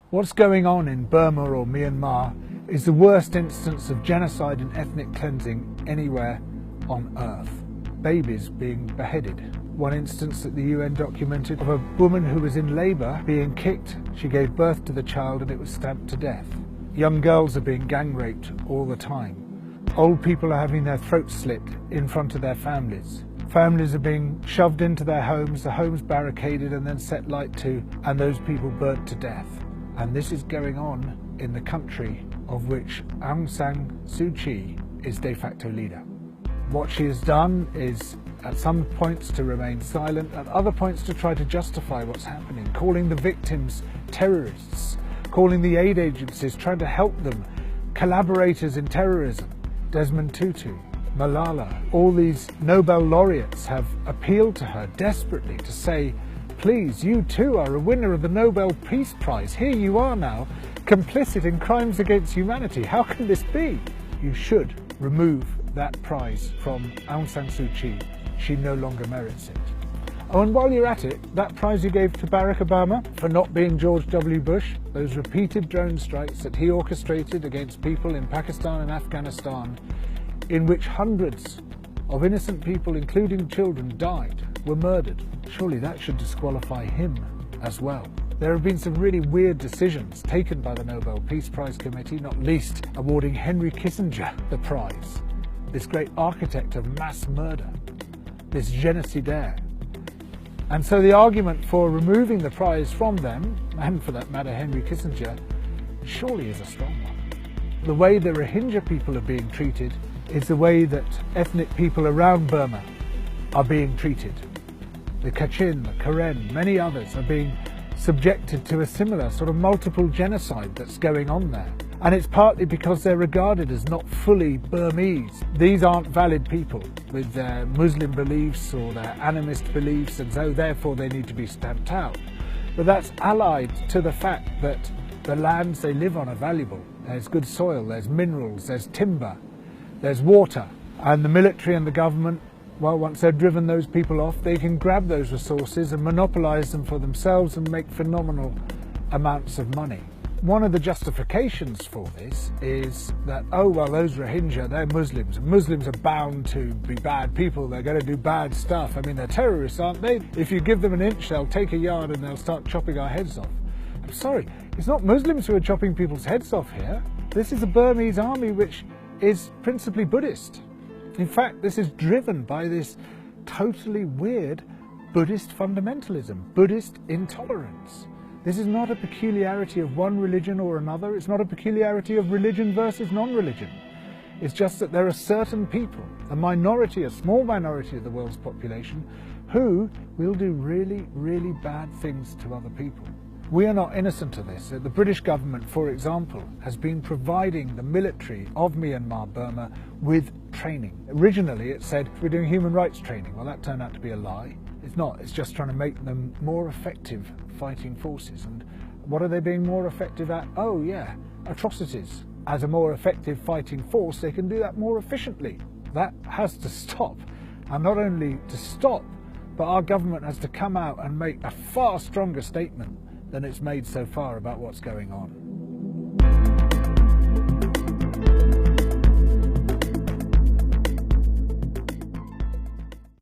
What's going on in Burma or Myanmar is the worst instance of genocide and ethnic cleansing anywhere on earth. Babies being beheaded. One instance that the UN documented of a woman who was in labour being kicked. She gave birth to the child and it was stabbed to death. Young girls are being gang raped all the time. Old people are having their throats slit in front of their families. Families are being shoved into their homes, the homes barricaded and then set light to, and those people burnt to death. And this is going on in the country of which Aung San Suu Kyi is de facto leader. What she has done is at some points to remain silent, at other points to try to justify what's happening, calling the victims terrorists, calling the aid agencies, trying to help them, collaborators in terrorism. Desmond Tutu, Malala, all these Nobel laureates have appealed to her desperately to say, please, you too are a winner of the Nobel Peace Prize. Here you are now, complicit in crimes against humanity. How can this be? You should remove that prize from Aung San Suu Kyi. She no longer merits it. Oh, and while you're at it, that prize you gave to Barack Obama for not being George W. Bush, those repeated drone strikes that he orchestrated against people in Pakistan and Afghanistan, in which hundreds of innocent people, including children, died, were murdered. Surely that should disqualify him as well. There have been some really weird decisions taken by the Nobel Peace Prize Committee, not least awarding Henry Kissinger the prize, this great architect of mass murder, this génocidaire. And so the argument for removing the prize from them, and for that matter Henry Kissinger, surely is a strong one. The way the Rohingya people are being treated is the way that ethnic people around Burma are being treated. The Kachin, the Karen, many others are being subjected to a similar sort of multiple genocide that's going on there. And it's partly because they're regarded as not fully Burmese. These aren't valid people with their Muslim beliefs or their animist beliefs, and so therefore they need to be stamped out. But that's allied to the fact that the lands they live on are valuable. There's good soil, there's minerals, there's timber, there's water. And the military and the government, well, once they've driven those people off, they can grab those resources and monopolise them for themselves and make phenomenal amounts of money. One of the justifications for this is that, oh, well, those Rohingya, they're Muslims. Muslims are bound to be bad people. They're going to do bad stuff. I mean, they're terrorists, aren't they? If you give them an inch, they'll take a yard and they'll start chopping our heads off. I'm sorry, it's not Muslims who are chopping people's heads off here. This is a Burmese army which is principally Buddhist. In fact, this is driven by this totally weird Buddhist fundamentalism, Buddhist intolerance. This is not a peculiarity of one religion or another. It's not a peculiarity of religion versus non-religion. It's just that there are certain people, a minority, a small minority of the world's population, who will do really, really bad things to other people. We are not innocent of this. The British government, for example, has been providing the military of Myanmar, Burma, with training. Originally it said we're doing human rights training. Well, that turned out to be a lie. It's not. It's just trying to make them more effective fighting forces. And what are they being more effective at? Oh yeah, atrocities. As a more effective fighting force, they can do that more efficiently. That has to stop. And not only to stop, but our government has to come out and make a far stronger statement than it's made so far about what's going on.